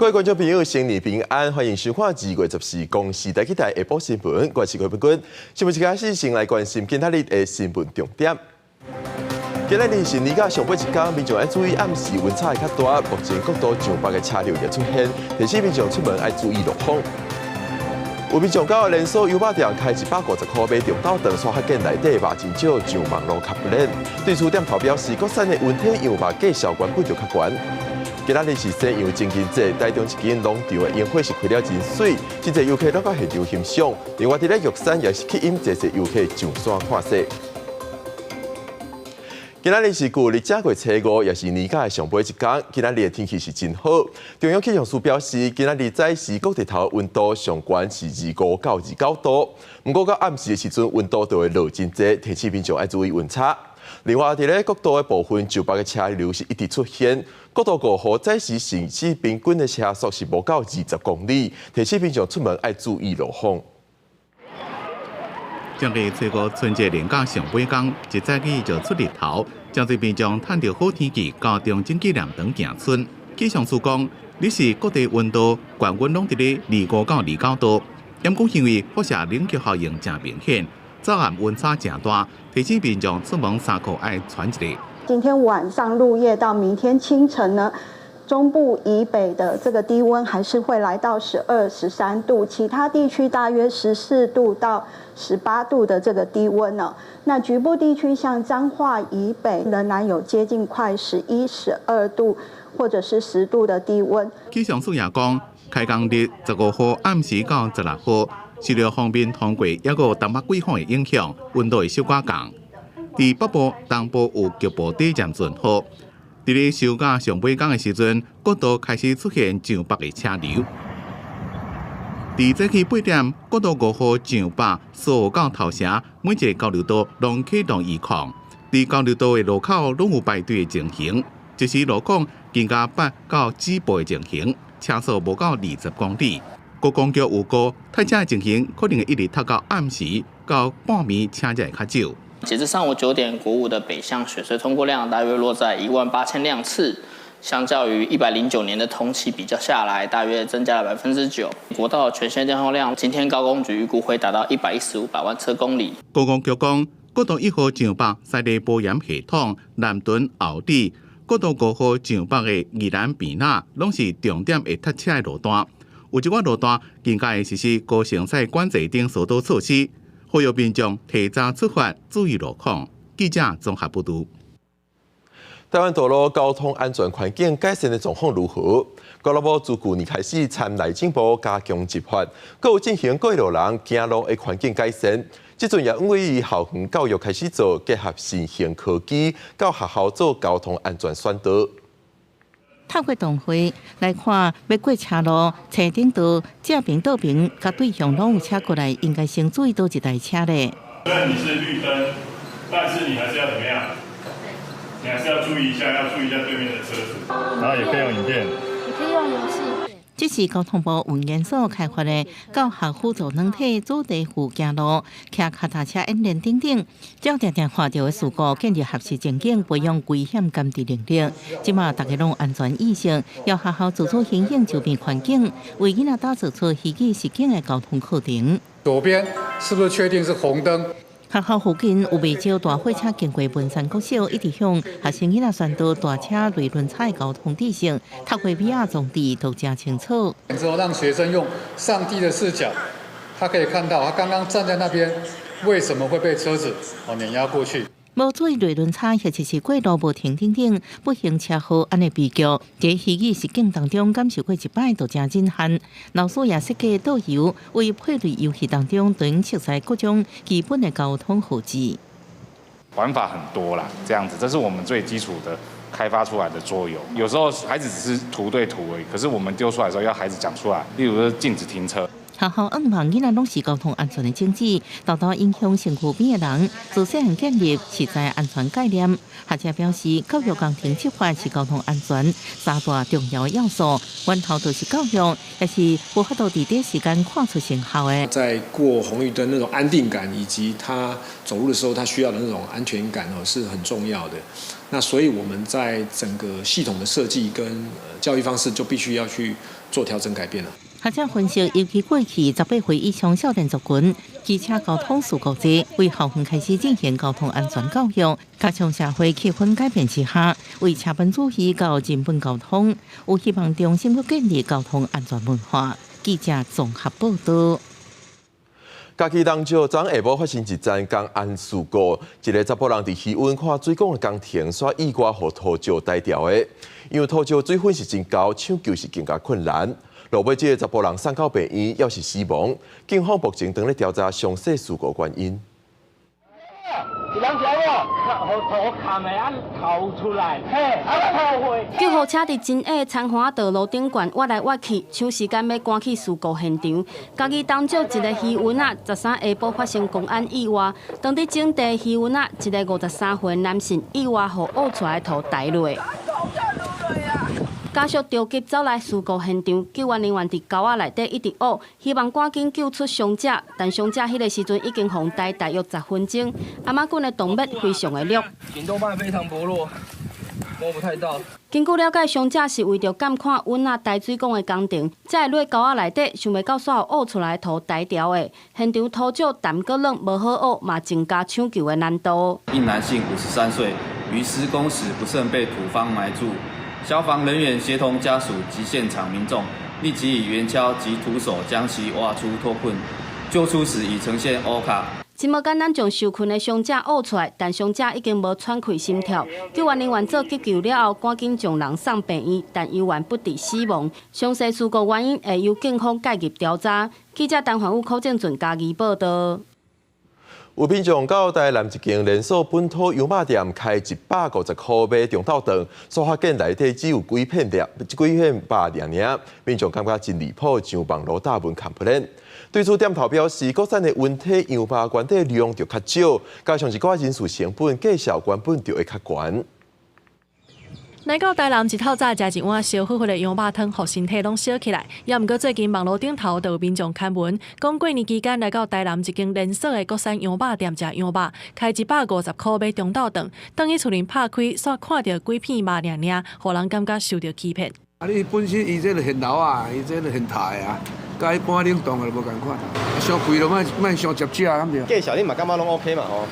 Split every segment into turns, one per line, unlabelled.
各位观众朋友，新年平安，欢迎收看2月14公视台下晡新闻，我是郭文君。新闻一开始，先来关心今仔日的新闻重点。今仔日是年假上尾一天，民众要注意暗时温差会较大，目前各道上北的车流也出现，提醒民众出门要注意路况。有民众到连锁油肉店开150块买中岛肠，刷发现内底肉真少，上网络较不灵。对此店头表示，国产的温体羊肉价销关本就较悬。今仔日是西洋情人节，台中一间农场的烟火是开了真水，真侪游客落到现场欣赏。另外，伫咧玉山也是吸引侪游客上山看雪。今仔日是旧历正月初5，也是年假的上尾一天。今仔日的天气是真好。中央气象署表示，今仔日早时各地头温度上悬是25到29度，不过到暗时的时阵，温度就会落真济，提醒民众要注意温差。另外，伫咧国道的部分，上北的车流是一直出现。国道5号早时行驶平均的车速是无到20公里，提醒民众出门要注意路况。
将日初5春节连假上尾天，一早起就出日头，将最民众趁着好天气到中正纪念堂行村。气象署讲，日时各地温度高温拢伫咧25到29度，阳光因为辐射冷却效应真明显，早晚温差真大，提醒民众出门衫裤要穿一个。
今天晚上入夜到明天清晨呢，中部以北的这个低温还是会来到12、13度，其他地区大约14度到18度的这个低温呢。那局部地区像彰化以北仍然有接近快11、12度或者是10度的低温。
气象署也讲，开工日15号暗时到16号，受到方面通过抑个东北季风的影响，温度会小可降。伫北部、东部有局部短暂阵雨。伫咧收假上尾天的时阵，各道开始出现上北的车流。伫早起8点，国道5号上北所到头城，每一个交流道拢启动预控。伫交流道的路口拢有排队的情形，即时路况更加8到止步的情形，车速无到20公里。高公局有估，塞车的情形可能会一直拖到暗时到半暝，车才会较少。
截至上午9点，国五的北向雪隧通过量大约落在18000辆次，相较于109年的同期比较下来，大约增加了9%。国道全线电耗量，今天高工局预估会达到115百万车公里。
高工局讲，国道1号上北西地保养系统、南屯后里，国道5号上北的宜兰平那，拢是重点会塞车的路段。有一寡路段更加会实施高乘载管制等疏导措施。呼吁民众提早出发，注意路况。记者综合报道。
台湾道路交通安全环境改善的状况如何？交通部自去年开始参内政部加强执法，各有进行过路人行路的环境改善。即阵也因为校园教育开始做结合新型科技，到学校做交通安全宣导。
透过动会来看，要过车路、车顶道、正平倒平，甲对向拢有车过来，应该先注意到一台车咧。
虽然你是绿灯，但是你还是要怎么样？你还是要注意一下，对面的车子。然后也可以用影片，
也可以用游戏。这是交通部文研所开发的教学辅助软体主题副行路、骑脚踏车演练等等，将常常看到的事故建立合适情景，培养危险监视能力。即马大家拢安全意识，要学校自主形成周边环境，为囡仔打造出虚拟实景的交通课程。
左边是不是确定是红灯？
学校附近有不少大货车经过文山国小，一直向学生囡仔宣导大车内轮差的交通知识，透过 VR 装置都真清楚。
之后让学生用上帝的视角，他可以看到他刚刚站在那边，为什么会被车子碾压过去。
无注意内轮差，或者是过路无停等等不幸车祸安尼悲剧，在虚拟实境当中感受过一摆，就真震撼。老师也设计导游，为配对游戏当中等熟悉各种基本的交通护志。
玩法很多啦，这样子，这是我们最基础的开发出来的桌游。有时候孩子只是图对图而已，可是我们丢出来的时候要孩子讲出来，例如说禁止停车。
学校希望囡仔拢是交通安全的种子，导导影响身躯边的人，自细汉建立实在安全概念。学者表示，教育工程执法是交通安全三大重要要素，源头就是教育，也是有法度伫短时间看出成效的。
在过红绿灯那种安定感，以及他走路的时候他需要的那种安全感是很重要的。那所以我们在整个系统的设计跟教育方式就必须要去做调整改变了。
学者分析，尤其过去18岁以上少年族群，机车交通事故多，为校园开始进行交通安全教育，加上社会气氛改变之下，为车本主义到人本交通，有希望重新去建立交通安全文化。记者综合报道。
嘉义东石昨下晡发生一桩公安事故，一个查甫人伫溪湾看水管的工程煞意外互土石带掉的，因为土石水分是真高，抢救是更加困难。落尾这个查甫人送到病院，要是死亡。警方目前正在调查详细事故原因。
救护车伫真矮残花道路顶管挖来挖去，抢时间要赶去事故现场。嘉义东石一个溪湾仔13下晡发生公安意外，当伫整地溪湾仔一个53岁男性意外互挖出来头抬落。家属着急走来事故现场，救援人员伫沟仔内底一直挖，希望赶紧救出伤者，但伤者迄个时阵已经昏呆大约10分钟，阿妈棍的动脉非常的弱，
颈动脉非常薄弱，摸不太到。
根据了解，伤者是为着监看稳啊排水管的工程，才会落沟仔内底，想袂到煞有挖出来土呆掉的。现场土石淡搁软，无好挖，嘛增加抢救的难度。
一男性53岁，于施工时不慎被土方埋住。消防人员协同家属及现场民众，立即以圆锹及徒手将其挖出脱困，救出时已呈现乌卡。
真无简单将受困的伤者挖出来，但伤者已经无喘气心跳。救援人员做急救了后，赶紧将人送病院，但依然不治死亡。详细事故原因会由警方介入调查。记者陈焕武、柯正俊嘉义报道。
有民众到台南一间连锁本土油麻店开150块买中昼顿，所发现内底只有几片肉尔，民众感觉真离谱，上网络大文 complain。对此店头表示，国产的温体油麻原底量就较少，加上一寡人事成本计算原本就会较悬。
来到台南一透早食一碗烧火火的羊肉汤，互身体拢烧起来。也毋过最近网络顶头就有民众刊文，讲过年期间来到台南一间连锁的国产羊肉店食羊肉，开150块买中昼顿，等伊厝里拍开，煞看到几片肉尔，互人感觉受到欺骗。
你本身伊这个现老啊，伊这个现大啊，甲一般冷冻的无共款，伤贵就莫伤接食，咁对。
介绍你嘛感觉拢 OK 嘛吼？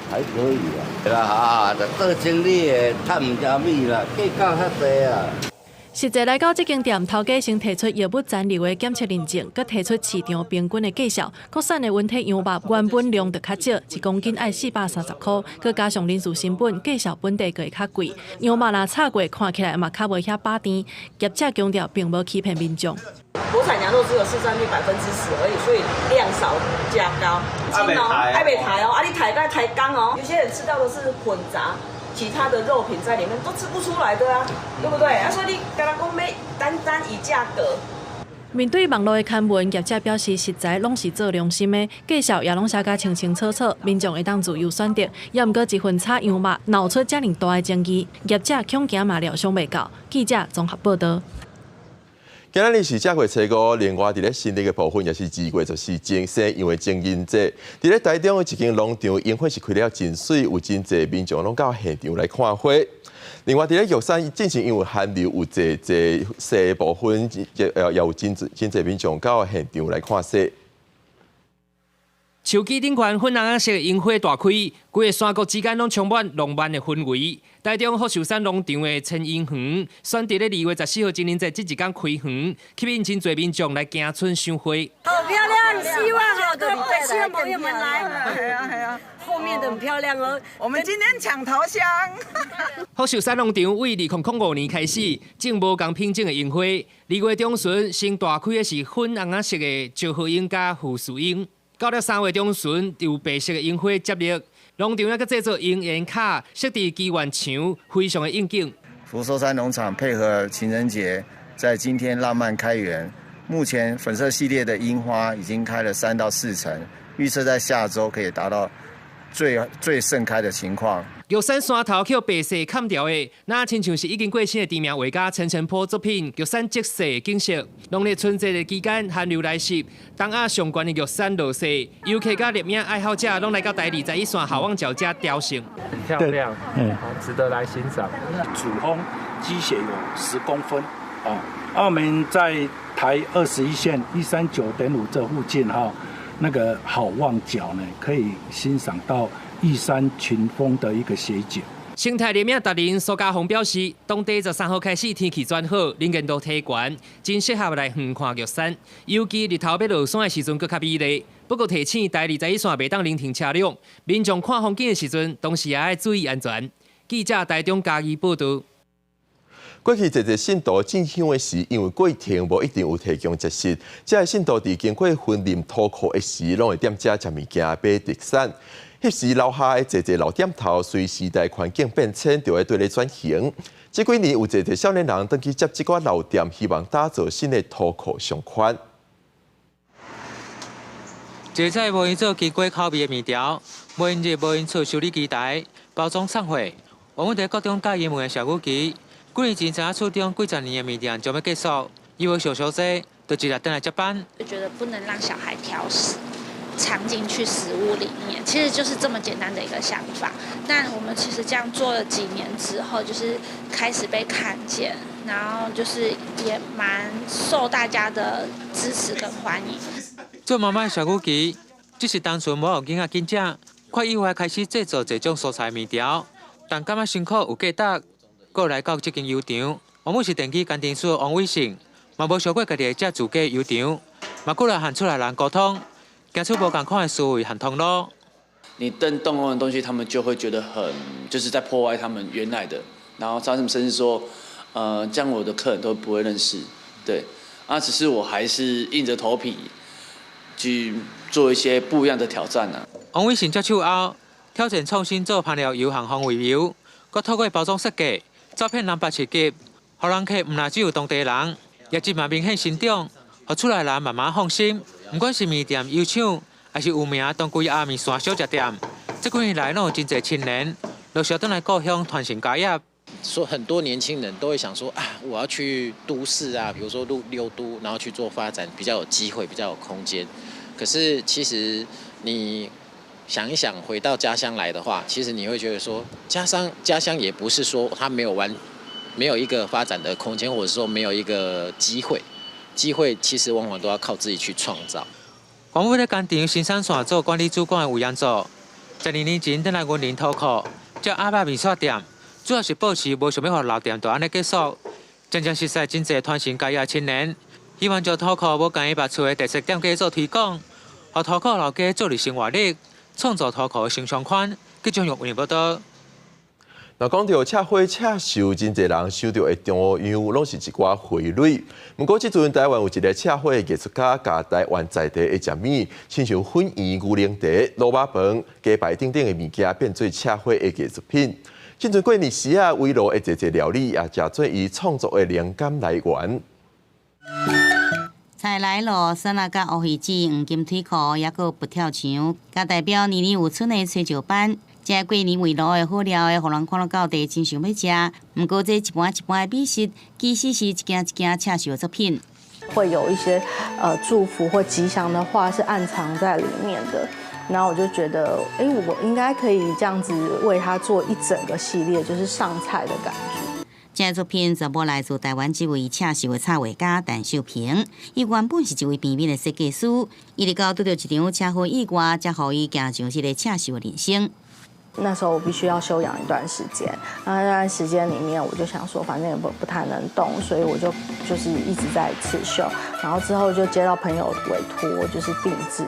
还可以啦，对啦哈，做生意的赚唔加米啦，计较较济啊。
实际来到这间店，头家先提出药物残留的检测认证，佮提出市场平均的计价。国产的温体羊肉原本量就较少，1公斤爱430块，佮加上人事成本，计价本地就会较贵。羊肉若炒过，看起来嘛较无遐饱甜。业者强调，并无欺骗民众。
国产羊肉只有市占率10%而已，所以量少价高。爱北台哦，你抬缸哦，有些人吃到的是混杂。其他的肉品在里面都吃不出来的啊，对不对？所以你跟他讲要单以价格。
面对网络的刊文，业者表示实在拢是做良心的，介绍也拢写甲清清楚楚，民众会当自由选择。也毋过一份炒羊肉闹出遮尔大的争议，业者恐惊嘛料想袂到。记者综合报道。
今日是正月初5，另外伫咧新历的部分也是2月14正生，因为情人节，伫咧台中的一间农场烟火是开了真水，有真侪民众拢到现场来看花。另外伫咧玉山进行因为寒流有侪细部分，也有真侪民众到现场来看雪。
树基顶悬粉红色的烟火大开，规个山谷之间拢充满浪漫的氛围。台中福寿山农场的千烟园，选择咧2月14号情人节这一天开园，吸引真侪民众来行村赏花。
好漂亮，希望朋友们来。后面的很漂亮哦，我们今天抢头香。
福寿山农场为2005年开始，种无共品种的樱花。2月中旬，先大开的是粉红色的石荷樱加富士樱。到了3月中旬，有白色的樱花接力，农场还制作樱烟卡，设置基园墙，非常的应景。
福寿山农场配合情人节，在今天浪漫开园。目前粉色系列的樱花已经开了3到4成，预测在下周可以达到最盛开的情况。
玉山山头靠白色砍掉的，那亲像是已经过身的知名画家陈澄波作品《玉山即色景色》。农历春节的期间，寒流来袭，东亚上悬的玉山落雪，游客甲摄影爱好者拢来到台21线好望角遮雕像。
很漂亮，值得来欣赏。主峰积雪有10公分，我们在
台21线139.5这附近哈，那个好望角呢，可以欣赏到玉山群峰的一个斜角。
生态联名达人苏家宏表示，当地13号开始天气转好，能见度提悬，真适合来远看玉山。尤其日头要落山的时阵更较美丽。不过提醒台21线袂当临停车辆，民众看风景的时阵，同时也要注意安全。记者台中嘉义报道。
过去一个信徒进香的时，因为过程无一定有提供节食，这信徒伫经过婚礼土库的时，拢会踮遮食物件买特产。迄时楼下的一老店头，随时代环境变迁，就会对咧转型。这几年有一个少年人登去接这个老店，希望打造新的土库商圈。
这菜无因做经过口味的面条，无因热无因出修理机台包装送货。我们在各种教英文的小古机，几年前在厝中几十年的面店将要结束，因为小小姐就一日等来接班。
我觉得不能让小孩挑食。藏进去食物里面，其实就是这么简单的一个想法。但我们其实这样做了几年之后，就是开始被看见，然后就是也蛮受大家的支持跟欢迎。
做妈妈的小古奇，只是单纯无有囡仔紧食，快意外开始制作这种蔬菜面条，但感觉辛苦有价值，过来到这间油厂，我们是电机工程师王伟成，嘛无想过家己会接自家油厂，嘛过来和出来人沟通。走出不同款的思维和通路，
你更动用的东西，他们就会觉得就是在破坏他们原来的，然后他们甚至说，这样我的客人都不会认识，对，只是我还是硬着头皮去做一些不一样的挑战啊。
王伟成接手后，挑战创新做烹料油和风味油，佮透过包装设计、照片蓝白设计，让人客唔但只有当地人，业绩嘛明显成长，互出来人慢慢放心。不管是面店、油厂，还是有名当归阿面线小食店，这几年来拢有真侪青年陆续回来故乡传承家业。
说很多年轻人都会想说我要去都市啊，比如说六都，然后去做发展，比较有机会，比较有空间。可是其实你想一想，回到家乡来的话，其实你会觉得说，家乡也不是说它没有一个发展的空间，或者说没有一个机会。机会其实往往都要靠自己去创造。
王伟咧工厂新山线做管理主管的吴阳做，12年前等来云林土库，叫阿爸面线店，主要是保持无想要让老店就安尼结束。真正实在真侪传承家业青年，希望将土库无介意把厝的特色店家做推广，让土库老家做日生活力，创造土库的新商圈。记者用为报道。
那讲到车花车寿，真侪人收到的中央拢是一寡花蕊。不过，即阵台湾有一个车花的艺术家，甲台湾在地的食物，亲像粉圆、牛奶茶、卤肉饭、鸡排等等的物件，变做车花的艺术品。即阵过年时啊，围炉的一料理也成做伊创作的灵感来源。
菜来咯，酸辣甲乌鱼子、黄金腿裤，也个不跳墙，甲代表年年有春的炊酒班。这过年围炉的好料的，互人看到地真想要食。不过这一般一般的美食，其实是一件一件车寿的作品。
会有一些祝福或吉祥的话是暗藏在里面的。然后我就觉得，我应该可以这样子为他做一整个系列，就是上菜的感觉。
这作品全部来自台湾一位车寿的插画家陈秀平。伊原本是一位平面的设计师，伊直到拄到一场车祸意外，才互伊行上这个车寿的人生。
那时候我必须要休养一段时间，那段时间里面我就想说，反正也不太能动，所以我就是一直在刺绣，然后之后就接到朋友委托，就是定制，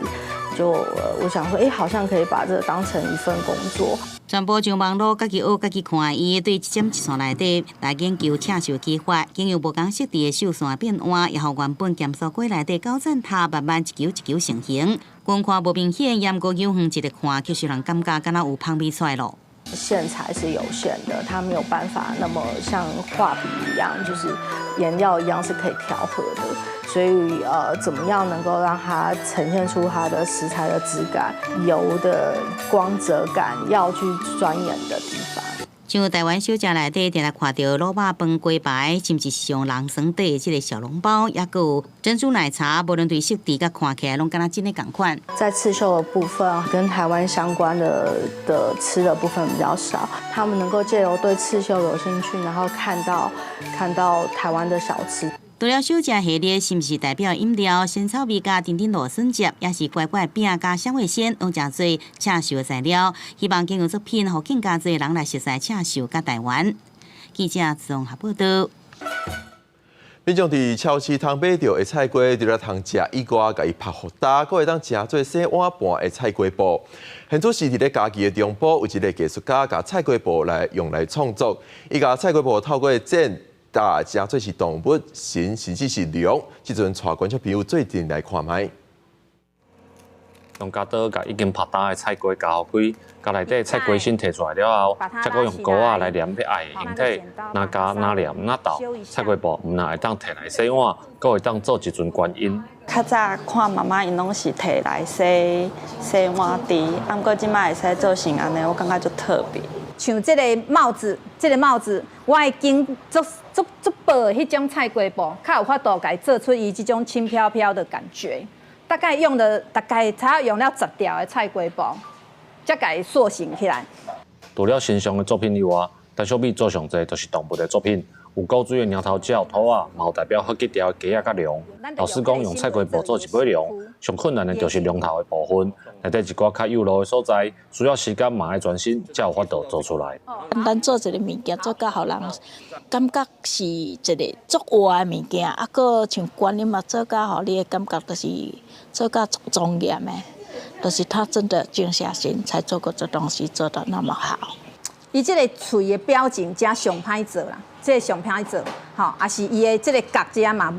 我想说，好像可以把这个当成一份工作。
全部上网络，家己学，家己看，伊对一针一线内底来研究车寿技法，经由无同色地的绣线变换，也互原本咸酥粿内底高赞塔慢慢一球一球成型。光看无明显，盐锅油远一直看，却是让感觉敢若有芳味出来咯。
线材是有限的，它没有办法那么像画笔一样，就是颜料一样是可以调和的。所以怎么样能够让它呈现出它的食材的质感、油的光泽感，要去钻研的地方。
像台湾小食内底，定来看到卤肉饭、鸡排，甚至是像人参底的这个小笼包，也有珍珠奶茶，无论对质地甲看起来，拢敢若真的同款。
在刺绣的部分，跟台湾相关的吃的部分比较少，他们能够借由对刺绣有兴趣，然后看到台湾的小吃。
除了小食系列，是毋是代表饮料、鲜草味加甜甜芦笋汁，也是乖乖饼加香味鲜，拢真侪赤寿材料。希望经过作品，互更加侪人来熟悉赤寿甲台湾。记者综合报道。
民众伫超市通买到的菜瓜，除了通食以外，甲伊拍好大，阁会当食做洗碗盘的菜瓜布。现主是伫咧家己的中部，有一个艺术家甲菜瓜布用来创作，伊甲菜瓜布透过剪。加做是动物，甚至是龙。即阵带观众朋友做阵来看卖。
用家刀甲已经拍打的菜瓜夹好开，甲内底菜瓜芯摕出来了后，再搁用膏仔来黏迄爱的形体，哪夹哪黏哪倒。菜瓜布毋但会当摕来洗碗，阁会当做一尊观音。
较早看妈妈因拢是摕来洗碗池，啊，毋过即摆会使做成安尼，我感觉足特别。
像这个帽子，我会经足薄的迄种菜瓜布，较有法度甲伊做出伊即种轻飘飘的感觉。大概才要用了10条的菜瓜布，才甲伊塑形起来。
除了形象的作品以外，陈小美做上侪就是动物的作品。有古锥的猫头鸟、兔仔，嘛有代表好几条鸡仔甲龙。老师讲用菜瓜布做一尾龙，上困难的就是龙头的部分，内底一寡较幼路的所在，需要时间嘛爱专心，才有法度做出来。
咱做一个物件，做甲互人感觉是一个足活的物件，啊，搁像观音嘛，做甲互你的感觉就是做甲足庄严的，就是他真的静下心才做过这东西，做得那么好。
伊即个嘴的表情真上歹做啦，即个上歹做，吼，也是伊的即个角只嘛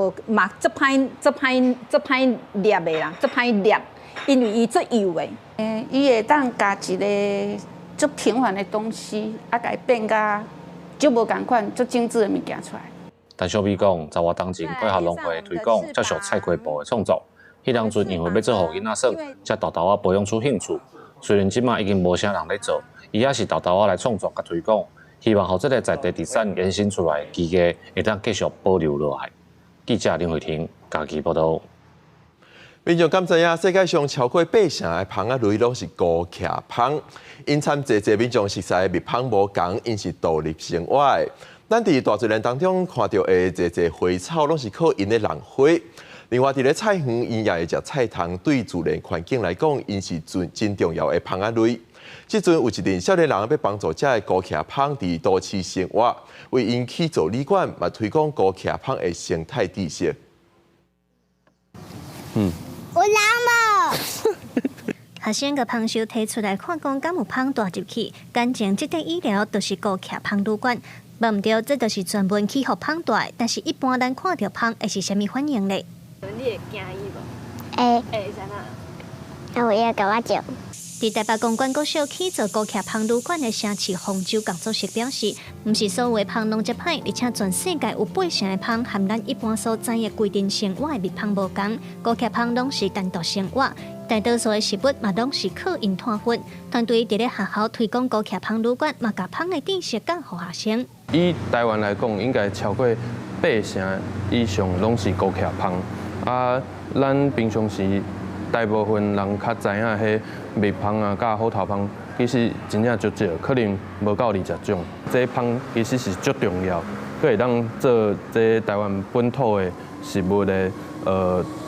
足歹捏的啦，足歹捏，因为伊足幼的。
伊会当加一个足平凡的东西，啊，甲伊变甲足无共款、足精致的物件出来。
陈小美讲，十外当前配合农会推广接受菜瓜布的创作，迄当阵因为要做互囡仔耍，才豆豆仔培养出兴趣。虽然即马已经无啥人咧做。伊也是豆豆仔来创作甲推广，希望互这个在地特产延伸出来，技艺会当继续保留落来。记者林慧婷家己报道。
民众敢知影世界上超过8成的蜂仔类拢是孤徛蜂，因参济民众熟悉的蜜蜂无共，因是独立生活的。咱伫大自然当中看到的济花草，拢是靠因的浪花。另外，伫咧菜园，因也会食菜汤，对自然环境来讲，因是真重要的蜂仔类。即阵有一群少年人要帮助这个孤徛蜂伫都市生活，为因起造旅馆，嘛推广孤徛蜂的生态知识。
有人无？学生甲蜂箱摕出来看，讲敢有蜂带入去，感情即块医疗就是孤徛蜂旅馆。无毋对，这就是专门去互蜂带，但是一般咱看到蜂会是虾米反应呢？
你会惊伊无？
会
在哪？
有伊甲我叫。伫台北公馆国小起造孤徛蜂旅馆的城市方舟工作室表示，毋是所有的蜂拢接歹，而且全世界有8成的蜂和咱一般所知的规定生活的蜜蜂无共，孤徛蜂拢是单独生活，大多数的食物嘛拢是靠因碳粉。团队伫咧学校推广孤徛蜂旅馆，嘛甲蜂的知识教互学生。
以台湾来讲，应该超过8成以上拢是孤徛蜂，啊，咱平常时。大部分人较知影，迄蜜蜂啊、甲虎头蜂，其实真正足少，可能无到20种。这蜂其实是足重要，可以当做这台湾本土的食物的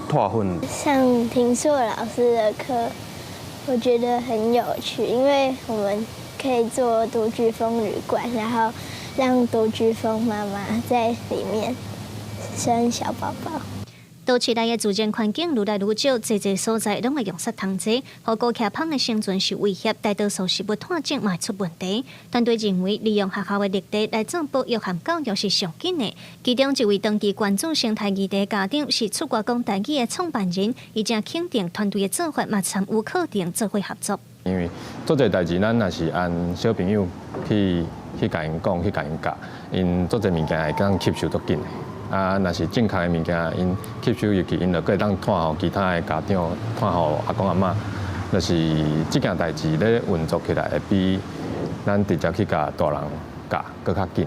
拓粉。
上平硕老师的课，我觉得很有趣，因为我们可以做独居蜂旅馆，然后让独居蜂妈妈在里面生小宝宝。都市内的自然环境愈来愈少，济所在拢会用杀虫剂，互孤徛蜂的生存受威胁，大多数食物探种嘛出问题。团队认为，利用学校的绿地来做保育和教育是上紧的。其中一位长期关注生态议题家长是出国讲台语的创办人，伊正肯定团队的做法，嘛参与课程做伙合作。
因为做这代志，咱也是按小朋友去甲因讲，去甲因教，因做这物件会当吸收足紧的。啊，若是正确的物件，因吸收入去，因就可以当传互其他的家长，传互阿公阿嬷，就是这件代志咧运作起来，会比咱直接去甲大人教搁较紧。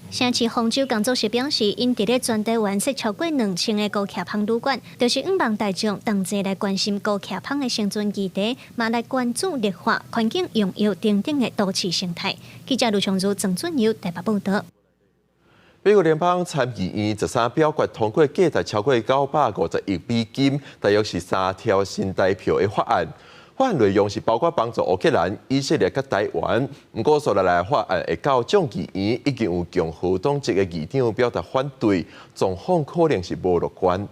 城市方舟工作室表示，因伫咧全台湾设超过2000个孤徛蜂旅馆，就是希望大众同齐来关心孤徛蜂的生存议题，嘛来关注绿化、环境永续等等的都市生态。记者卢长如、郑俊佑台北报道。
美国联邦参议院13表决通过价值超过950亿美金，大约是3条新台票的法案。法案内容是包括帮助乌克兰、以色列、甲台湾。不过，所来法案会到众议院，已经有共和党籍的议长表达反对，状况可能是无乐观。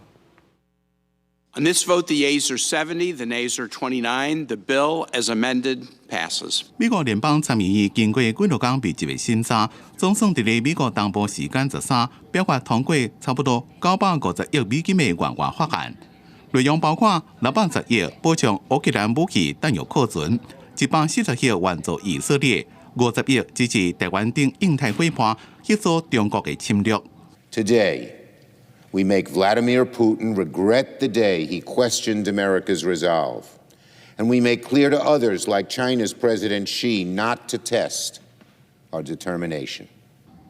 On this vote, the yeas are 70, the nays are 29. The bill, as amended, passes.
美国联邦参议院经过几多天密集的审查，总算伫咧美国东部时间13表决通过差不多950亿美金的援外法案，内容包括610亿保障乌克兰武器弹药库存，140亿援助以色列，50亿支持台湾等印太伙伴协助中国的侵略。
Today, we make Vladimir Putin regret the day he questioned America's resolve, and we make clear to others like China's President Xi not to test our determination.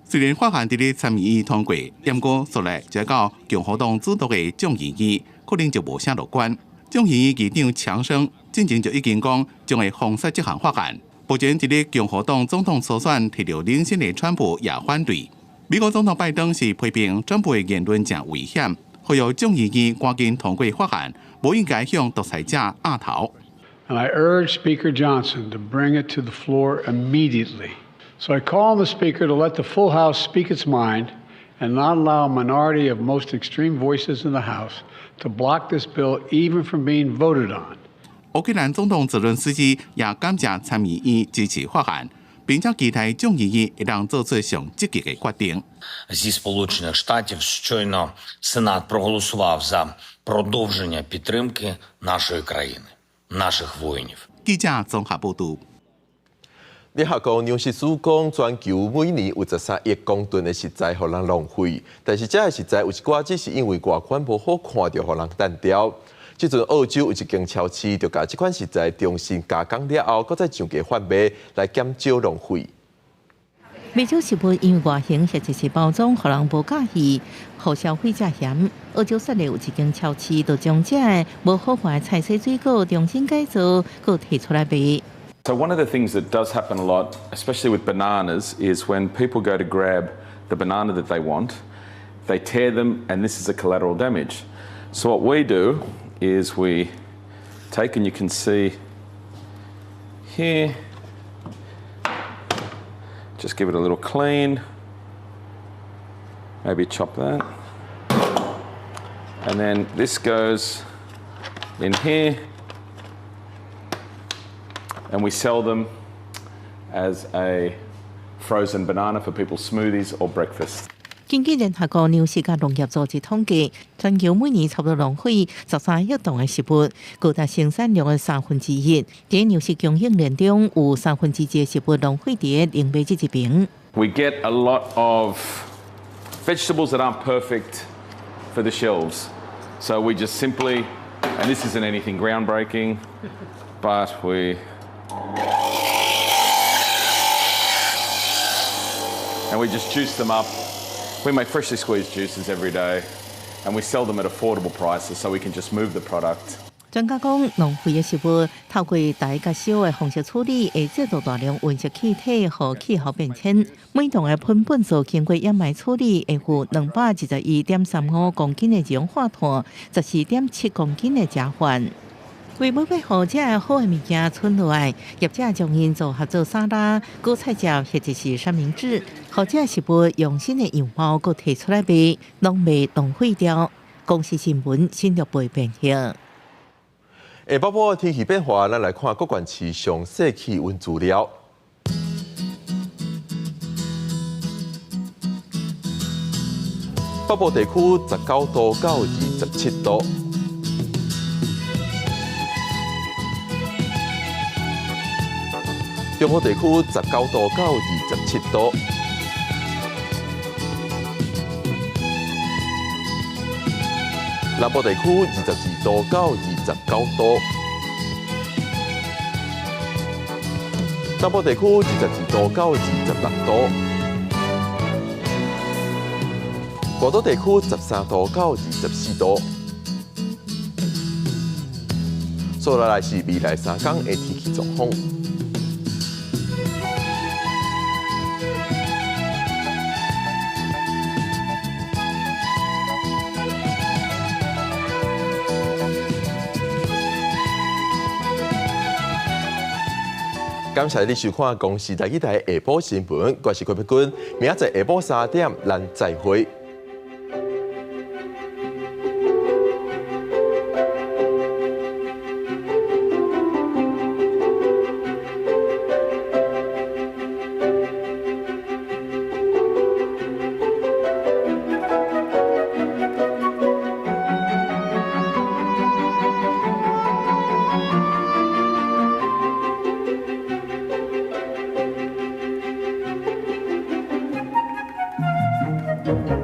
虽然法案伫咧参议院通过，不过后来交到共和党主导的众议院，可能就无啥乐观。众议院议长强生之前就已经讲将会封杀这项法案。目前伫咧共和党总统初选摕到领先的川普也反对。美国总统拜登是批评川普的言论真危险，呼吁众议院赶紧通过法案，无应该向独裁者压头。
And I urge Speaker Johnson to bring it to the floor immediately. So I call on the Speaker to let the full House speak its mind and not allow a minority of most extreme voices in the House to block this bill even from being voted on.
乌克兰总统泽伦斯基也感谢参议院支持法案。 并且期待众议院会当做出上积极嘅决定。
Зі Сполучених Штатів щойно Сенат проголосував за продовження підтримки нашої країни, наших воїнів.
記者綜合報導。
聯合國糧食署講，全球每年有13億公噸的食材互人浪費，但是這個食材有一寡只是因為外觀無好看到互人單調。 即陣澳洲有一間超市，就將這款食材重新加工了後，再上架販賣來減少浪費。
美洲食物因為外形或者是包裝，互人無介意，互消費者嫌。澳洲實力有一間超市，就將這個無好看的菜色水果重新改造，佮提出來賣。
So one of the things that does happen a lot, especially with bananas, is when people go to grab the banana that they want, they tear them, and this is a collateral damage. So what we do is we take, and you can see here, just give it a little clean, maybe chop that, and then this goes in here, and we sell them as a frozen banana for people's smoothies or breakfast.
根據聯合國糧食及農業組織統計，全球每年差不多浪費13億噸嘅食物，高達生產量嘅1/3。喺糧食供應鏈中，有1/3嘅食物浪費喺零賣這一邊。
We get a lot of vegetables that aren't perfect for the shelves, so we just simply, and this isn't anything groundbreaking, but we just juice them up. We make freshly squeezed juices every day, and we sell them at affordable prices, so we can just move the product.
專家講，浪費嘅食物透過大甲小嘅方式處理，會製造大量溫室氣體和氣候變遷。每噸嘅噴本數經過掩埋處理，會有221.35公斤嘅二氧化碳，14.7公斤嘅甲烷。 為要俾好這個好嘅物件存落來，業者將因做合作沙拉、韭菜汁或者是三明治，好這個食物用新嘅樣貌佮提出來賣，攏袂浪費掉。公司新聞新竹報編輯。
下晡晡天氣變化，咱來看各縣市詳細氣溫資料。北部地區19度到27度。 中部地區19度到27度，南部地區22度到29度，南部地區22度到26度，高島地區13度到24度。所來是未來3天嘅天氣狀況。感谢你收看《公视台记台下晡新闻》，我是柯碧君，明仔载下晡3点，咱再会。
Thank you.